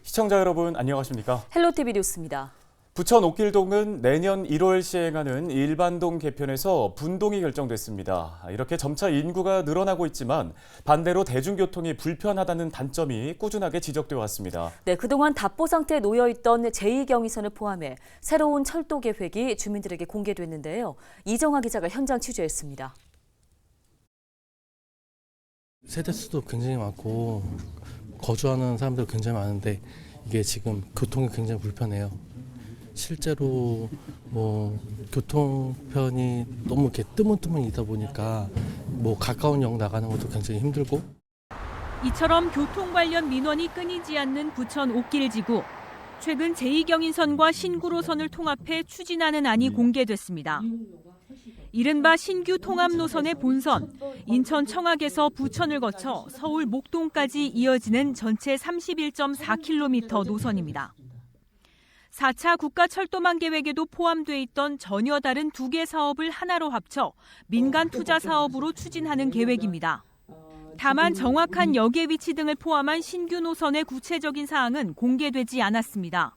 시청자 여러분 안녕하십니까? 헬로티비 뉴스입니다. 부천 옥길동은 내년 1월 시행하는 일반동 개편에서 분동이 결정됐습니다. 이렇게 점차 인구가 늘어나고 있지만 반대로 대중교통이 불편하다는 단점이 꾸준하게 지적돼 왔습니다. 네, 그동안 답보 상태에 놓여있던 제2경의선을 포함해 새로운 철도 계획이 주민들에게 공개됐는데요. 이정아 기자가 현장 취재했습니다. 세대수도 굉장히 많고 거주하는 사람들 굉장히 많은데 이게 지금 교통이 굉장히 불편해요. 실제로 교통편이 너무 이렇게 뜨문뜨문이다 보니까 가까운 역 나가는 것도 굉장히 힘들고. 이처럼 교통 관련 민원이 끊이지 않는 부천 옥길지구. 최근 제2경인선과 신구로선을 통합해 추진하는 안이 공개됐습니다. 이른바 신규 통합 노선의 본선, 인천 청학에서 부천을 거쳐 서울 목동까지 이어지는 전체 31.4km 노선입니다. 4차 국가철도망 계획에도 포함돼 있던 전혀 다른 두 개 사업을 하나로 합쳐 민간 투자 사업으로 추진하는 계획입니다. 다만 정확한 역의 위치 등을 포함한 신규 노선의 구체적인 사항은 공개되지 않았습니다.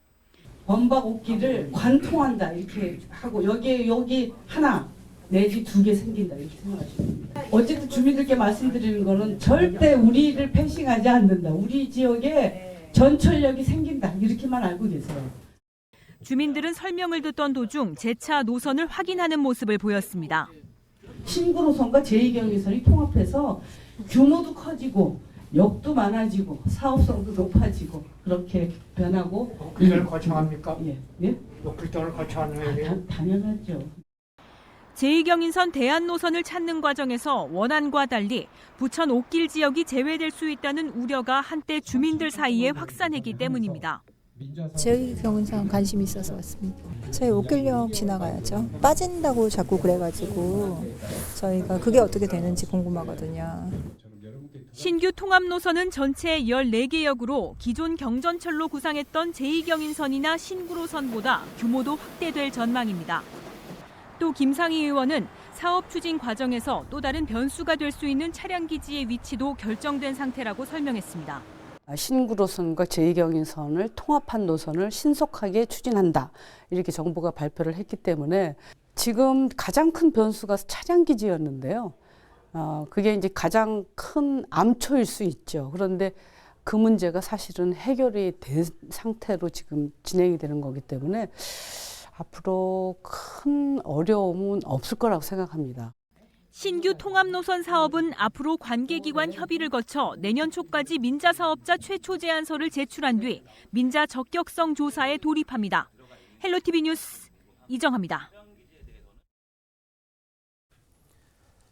원박 옥길을 관통한다 이렇게 하고 여기 하나 내지 두 개 생긴다 이렇게 생각하시면 됩니다. 어쨌든 주민들께 말씀드리는 거는 절대 우리를 패싱하지 않는다. 우리 지역에 전철역이 생긴다 이렇게만 알고 계세요. 주민들은 설명을 듣던 도중 재차 노선을 확인하는 모습을 보였습니다. 신구노선과 제2경의선이 통합해서 규모도 커지고 역도 많아지고 사업성도 높아지고 그렇게 변하고. 옥길동을 거쳐합니까? 예? 옥길동을 거쳐하는 게 당연하죠. 제2경인선 대안 노선을 찾는 과정에서 원안과 달리 부천 옥길 지역이 제외될 수 있다는 우려가 한때 주민들 사이에 확산했기 때문입니다. 제2경인선 관심이 있어서 왔습니다. 저희 옥길역 지나가야죠. 빠진다고 자꾸 그래가지고 저희가 그게 어떻게 되는지 궁금하거든요. 신규 통합 노선은 전체 14개 역으로 기존 경전철로 구상했던 제2경인선이나 신구로선보다 규모도 확대될 전망입니다. 또 김상희 의원은 사업 추진 과정에서 또 다른 변수가 될 수 있는 차량 기지의 위치도 결정된 상태라고 설명했습니다. 신구로선과 제2경인선을 통합한 노선을 신속하게 추진한다. 이렇게 정부가 발표를 했기 때문에 지금 가장 큰 변수가 차량 기지였는데요. 그게 이제 가장 큰 암초일 수 있죠. 그런데 그 문제가 사실은 해결이 된 상태로 지금 진행이 되는 거기 때문에 앞으로 큰 어려움은 없을 거라고 생각합니다. 신규 통합 노선 사업은 앞으로 관계기관 협의를 거쳐 내년 초까지 민자 사업자 최초 제안서를 제출한 뒤 민자 적격성 조사에 돌입합니다. 헬로티비 뉴스 이정아입니다.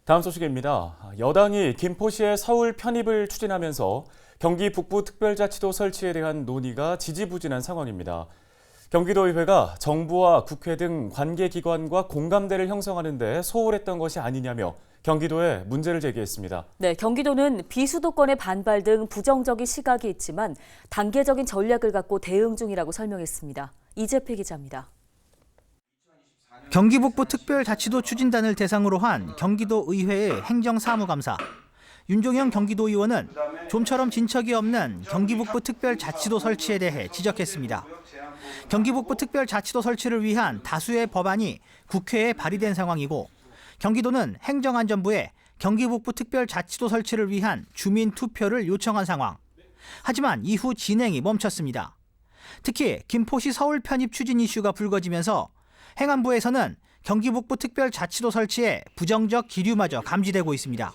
다음 소식입니다. 여당이 김포시의 서울 편입을 추진하면서 경기 북부특별자치도 설치에 대한 논의가 지지부진한 상황입니다. 경기도의회가 정부와 국회 등 관계기관과 공감대를 형성하는 데 소홀했던 것이 아니냐며 경기도에 문제를 제기했습니다. 네, 경기도는 비수도권의 반발 등 부정적인 시각이 있지만 단계적인 전략을 갖고 대응 중이라고 설명했습니다. 이재필 기자입니다. 경기 북부 특별자치도 추진단을 대상으로 한 경기도 의회의 행정사무감사. 윤종영 경기도의원은 좀처럼 진척이 없는 경기 북부 특별자치도 설치에 대해 지적했습니다. 경기 북부 특별자치도 설치를 위한 다수의 법안이 국회에 발의된 상황이고 경기도는 행정안전부에 경기 북부 특별자치도 설치를 위한 주민 투표를 요청한 상황. 하지만 이후 진행이 멈췄습니다. 특히 김포시 서울 편입 추진 이슈가 불거지면서 행안부에서는 경기 북부 특별자치도 설치에 부정적 기류마저 감지되고 있습니다.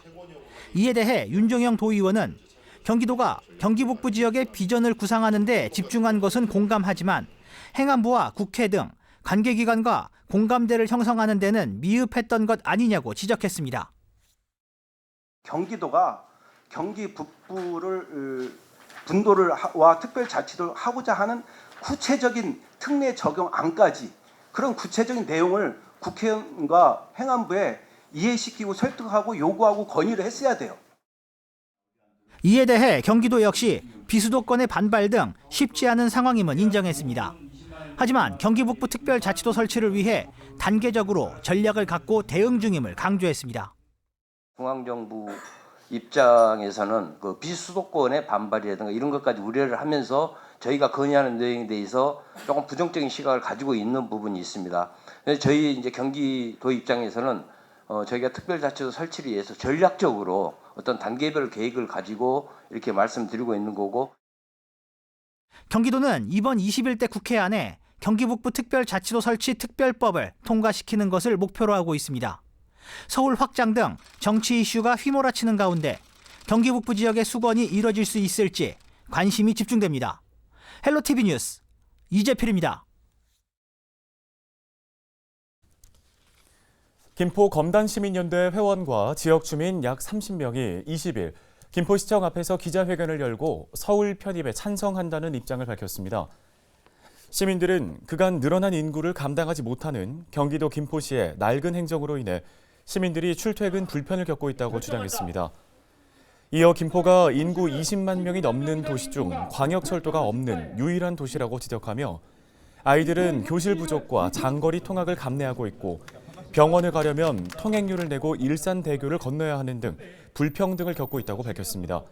이에 대해 윤종영 도의원은 경기도가 경기 북부 지역의 비전을 구상하는 데 집중한 것은 공감하지만 행안부와 국회 등 관계기관과 공감대를 형성하는 데는 미흡했던 것 아니냐고 지적했습니다. 경기도가 경기 북부를 분도와 특별자치도를 하고자 하는 구체적인 특례 적용안까지 그런 구체적인 내용을 국회의원과 행안부에 이해시키고 설득하고 요구하고 건의를 했어야 돼요. 이에 대해 경기도 역시 비수도권의 반발 등 쉽지 않은 상황임은 인정했습니다. 하지만 경기 북부 특별자치도 설치를 위해 단계적으로 전략을 갖고 대응 중임을 강조했습니다. 중앙정부 입장에서는 그 비수도권의 반발이라든가 이런 것까지 우려를 하면서 저희가 건의하는 내용에 대해서 조금 부정적인 시각을 가지고 있는 부분이 있습니다. 그래서 저희 이제 경기도 입장에서는 저희가 특별자치도 설치를 위해서 전략적으로 어떤 단계별 계획을 가지고 이렇게 말씀드리고 있는 거고. 경기도는 이번 21대 국회 안에 경기북부 특별자치도 설치 특별법을 통과시키는 것을 목표로 하고 있습니다. 서울 확장 등 정치 이슈가 휘몰아치는 가운데 경기북부 지역의 수건이 이뤄질 수 있을지 관심이 집중됩니다. 헬로티비 뉴스 이재필입니다. 김포 검단시민연대 회원과 지역 주민 약 30명이 20일 김포시청 앞에서 기자회견을 열고 서울 편입에 찬성한다는 입장을 밝혔습니다. 시민들은 그간 늘어난 인구를 감당하지 못하는 경기도 김포시의 낡은 행정으로 인해 시민들이 출퇴근 불편을 겪고 있다고 주장했습니다. 이어 김포가 인구 20만 명이 넘는 도시 중 광역철도가 없는 유일한 도시라고 지적하며 아이들은 교실 부족과 장거리 통학을 감내하고 있고 병원을 가려면 통행료를 내고 일산대교를 건너야 하는 등 불평등을 겪고 있다고 밝혔습니다.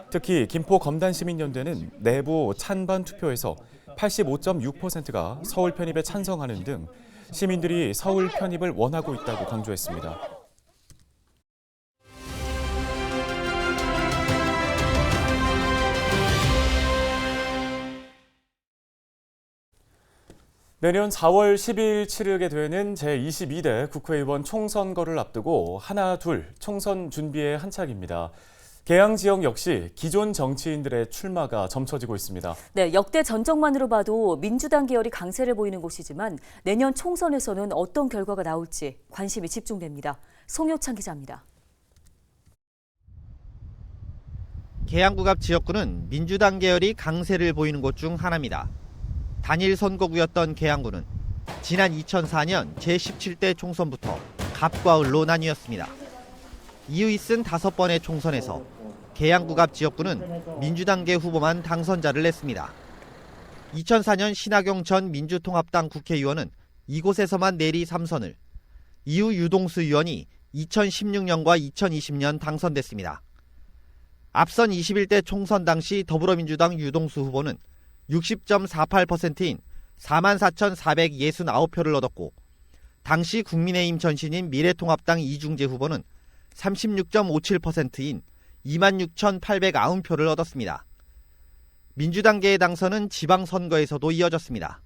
특히 김포 검단시민연대는 내부 찬반 투표에서 85.6%가 서울 편입에 찬성하는 등 시민들이 서울 편입을 원하고 있다고 강조했습니다. 내년 4월 10일 치르게 되는 제22대 국회의원 총선거를 앞두고 하나 둘 총선 준비에 한창입니다. 계양 지역 역시 기존 정치인들의 출마가 점쳐지고 있습니다. 네, 역대 전적만으로 봐도 민주당 계열이 강세를 보이는 곳이지만 내년 총선에서는 어떤 결과가 나올지 관심이 집중됩니다. 송효창 기자입니다. 계양구 갑 지역구는 민주당 계열이 강세를 보이는 곳 중 하나입니다. 단일 선거구였던 계양구는 지난 2004년 제17대 총선부터 갑과 을로 나뉘었습니다. 이후 있은 5번의 총선에서 계양구 갑 지역구는 민주당계 후보만 당선자를 냈습니다. 2004년 신하경 전 민주통합당 국회의원은 이곳에서만 내리 3선을, 이후 유동수 의원이 2016년과 2020년 당선됐습니다. 앞선 21대 총선 당시 더불어민주당 유동수 후보는 60.48%인 44,469표를 얻었고 당시 국민의힘 전신인 미래통합당 이중재 후보는 36.57%인 26,890표를 얻었습니다. 민주당계의 당선은 지방선거에서도 이어졌습니다.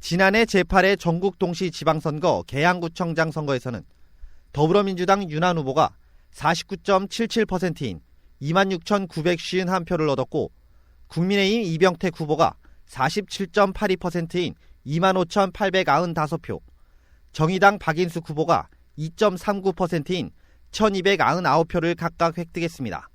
지난해 제8회 전국 동시 지방선거 계양구청장 선거에서는 더불어민주당 윤한 후보가 49.77%인 26,951표를 얻었고 국민의힘 이병택 후보가 47.82%인 25,895표, 정의당 박인숙 후보가 2.39%인 1,299표를 각각 획득했습니다.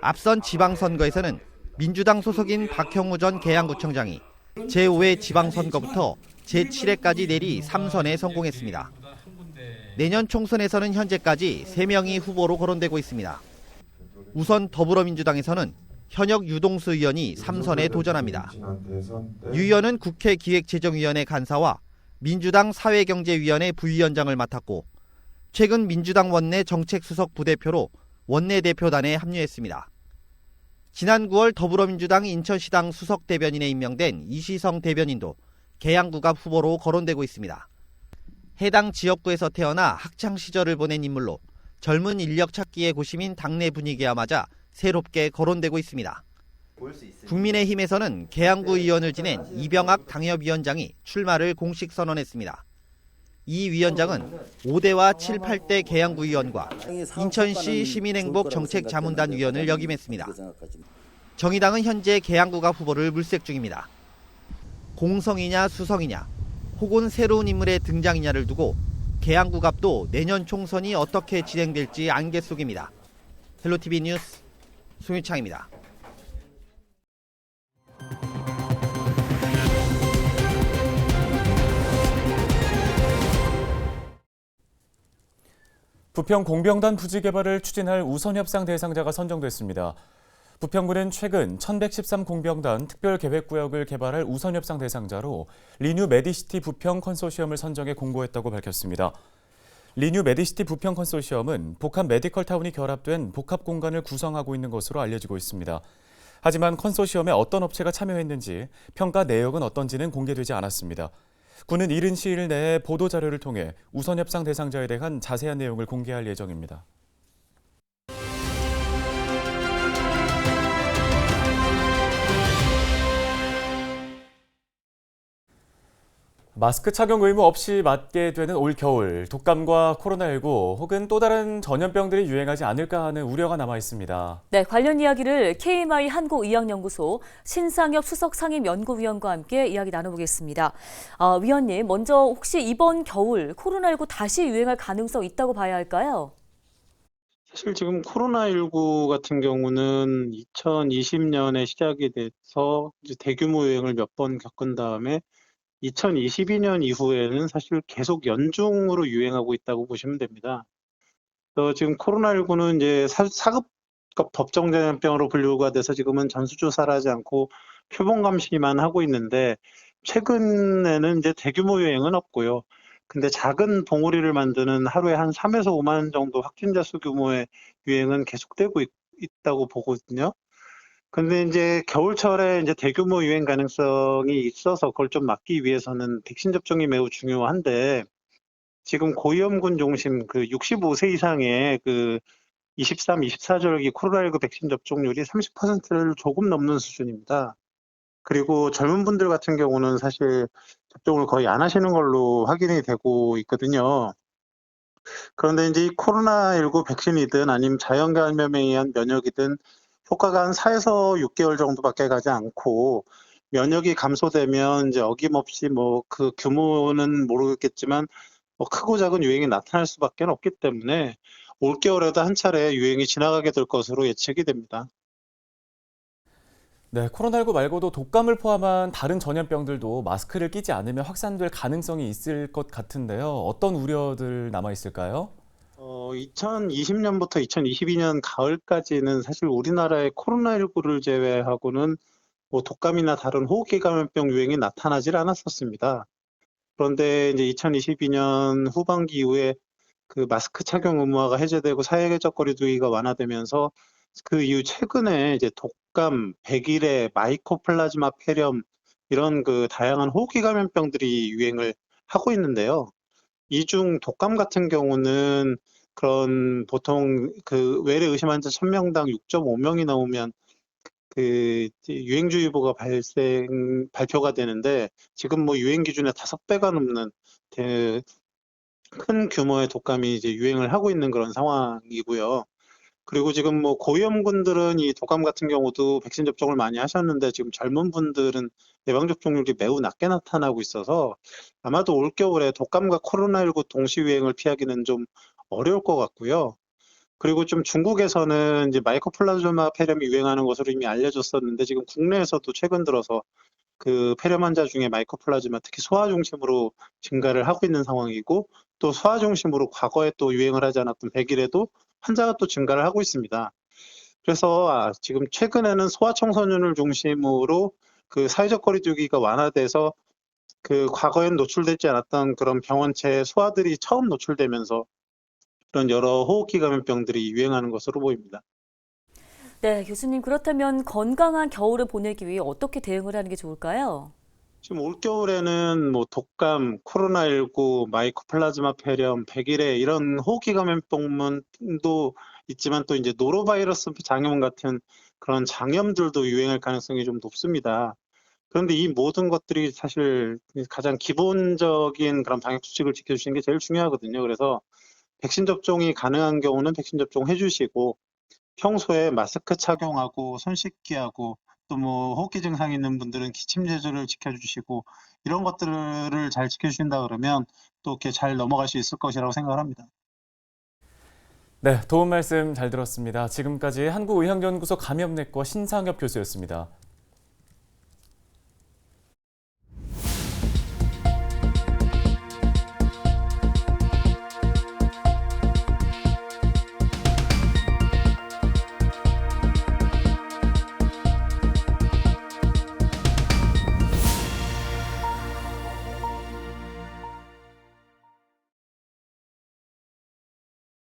앞선 지방선거에서는 민주당 소속인 박형우 전 계양구청장이 제5회 지방선거부터 제7회까지 내리 3선에 성공했습니다. 내년 총선에서는 현재까지 3명이 후보로 거론되고 있습니다. 우선 더불어민주당에서는 현역 유동수 의원이 3선에 도전합니다. 유 의원은 국회 기획재정위원회 간사와 민주당 사회경제위원회 부위원장을 맡았고 최근 민주당 원내 정책수석 부대표로 원내대표단에 합류했습니다. 지난 9월 더불어민주당 인천시당 수석대변인에 임명된 이시성 대변인도 계양구 갑 후보로 거론되고 있습니다. 해당 지역구에서 태어나 학창시절을 보낸 인물로 젊은 인력 찾기에 고심인 당내 분위기와 맞아 새롭게 거론되고 있습니다. 국민의힘에서는 계양구 의원을 지낸 이병학 당협위원장이 출마를 공식 선언했습니다. 이 위원장은 5대와 7, 8대 계양구 의원과 인천시 시민행복 정책자문단 위원을 역임했습니다. 정의당은 현재 계양구 갑 후보를 물색 중입니다. 공성이냐 수성이냐 혹은 새로운 인물의 등장이냐를 두고 계양구 갑도 내년 총선이 어떻게 진행될지 안개 속입니다. 헬로티비 뉴스 송유창입니다. 부평 공병단 부지 개발을 추진할 우선협상 대상자가 선정됐습니다. 부평구는 최근 1113 공병단 특별계획구역을 개발할 우선협상 대상자로 리뉴 메디시티 부평 컨소시엄을 선정해 공고했다고 밝혔습니다. 리뉴 메디시티 부평 컨소시엄은 복합 메디컬 타운이 결합된 복합 공간을 구성하고 있는 것으로 알려지고 있습니다. 하지만 컨소시엄에 어떤 업체가 참여했는지 평가 내역은 어떤지는 공개되지 않았습니다. 군은 이른 시일 내에 보도자료를 통해 우선 협상 대상자에 대한 자세한 내용을 공개할 예정입니다. 마스크 착용 의무 없이 맞게 되는 올 겨울, 독감과 코로나19 혹은 또 다른 전염병들이 유행하지 않을까 하는 우려가 남아 있습니다. 네, 관련 이야기를 KMI 한국의학연구소 신상엽 수석상임연구위원과 함께 이야기 나눠보겠습니다. 위원님, 먼저 혹시 이번 겨울 코로나19 다시 유행할 가능성 있다고 봐야 할까요? 사실 지금 코로나19 같은 경우는 2020년에 시작이 돼서 이제 대규모 유행을 몇 번 겪은 다음에 2022년 이후에는 사실 계속 연중으로 유행하고 있다고 보시면 됩니다. 지금 코로나19는 이제 4급급 법정 전염병으로 분류가 돼서 지금은 전수조사를 하지 않고 표본 감시만 하고 있는데 최근에는 이제 대규모 유행은 없고요. 근데 작은 봉우리를 만드는 하루에 한 3에서 5만 정도 확진자 수 규모의 유행은 계속되고 있다고 보거든요. 근데 이제 겨울철에 이제 대규모 유행 가능성이 있어서 그걸 좀 막기 위해서는 백신 접종이 매우 중요한데 지금 고위험군 중심 그 65세 이상의 그 23, 24절기 코로나19 백신 접종률이 30%를 조금 넘는 수준입니다. 그리고 젊은 분들 같은 경우는 사실 접종을 거의 안 하시는 걸로 확인이 되고 있거든요. 그런데 이제 이 코로나19 백신이든 아니면 자연 감염에 의한 면역이든 효과가 한 4에서 6개월 정도밖에 가지 않고 면역이 감소되면 이제 어김없이 뭐 그 규모는 모르겠지만 뭐 크고 작은 유행이 나타날 수밖에 없기 때문에 올겨울에도 한 차례 유행이 지나가게 될 것으로 예측이 됩니다. 네, 코로나19 말고도 독감을 포함한 다른 전염병들도 마스크를 끼지 않으면 확산될 가능성이 있을 것 같은데요. 어떤 우려들 남아 있을까요? 2020년부터 2022년 가을까지는 사실 우리나라의 코로나19를 제외하고는 뭐 독감이나 다른 호흡기 감염병 유행이 나타나질 않았었습니다. 그런데 이제 2022년 후반기 이후에 그 마스크 착용 의무화가 해제되고 사회적 거리두기가 완화되면서 그 이후 최근에 이제 독감, 백일해, 마이코플라즈마 폐렴 이런 그 다양한 호흡기 감염병들이 유행을 하고 있는데요. 이 중 독감 같은 경우는 그런 보통 그 외래 의심 환자 1000명당 6.5명이 나오면 그 유행주의보가 발표가 되는데 지금 뭐 유행 기준의 5배가 넘는 큰 규모의 독감이 이제 유행을 하고 있는 그런 상황이고요. 그리고 지금 뭐 고위험군들은 이 독감 같은 경우도 백신 접종을 많이 하셨는데 지금 젊은 분들은 예방접종률이 매우 낮게 나타나고 있어서 아마도 올겨울에 독감과 코로나19 동시 유행을 피하기는 좀 어려울 것 같고요. 그리고 좀 중국에서는 이제 마이코플라즈마 폐렴이 유행하는 것으로 이미 알려졌었는데 지금 국내에서도 최근 들어서 그 폐렴 환자 중에 마이코플라즈마 특히 소아 중심으로 증가를 하고 있는 상황이고 또 소아 중심으로 과거에 또 유행을 하지 않았던 백일에도 환자가 또 증가를 하고 있습니다. 그래서 지금 최근에는 소아청소년을 중심으로 그 사회적 거리두기가 완화돼서 그 과거엔 노출되지 않았던 그런 병원체 소아들이 처음 노출되면서 그런 여러 호흡기 감염병들이 유행하는 것으로 보입니다. 네, 교수님, 그렇다면 건강한 겨울을 보내기 위해 어떻게 대응을 하는 게 좋을까요? 지금 올겨울에는 뭐 독감, 코로나19, 마이코플라즈마 폐렴, 백일해 이런 호흡기 감염병도 있지만 또 이제 노로바이러스 장염 같은 그런 장염들도 유행할 가능성이 좀 높습니다. 그런데 이 모든 것들이 사실 가장 기본적인 그런 방역 수칙을 지켜주시는 게 제일 중요하거든요. 그래서 백신 접종이 가능한 경우는 백신 접종 해주시고 평소에 마스크 착용하고 손 씻기하고 또 뭐 호흡기 증상 있는 분들은 기침 제조를 지켜주시고 이런 것들을 잘 지켜주신다 그러면 또 이렇게 잘 넘어갈 수 있을 것이라고 생각을 합니다. 네, 도움 말씀 잘 들었습니다. 지금까지 한국의학연구소 감염내과 신상엽 교수였습니다.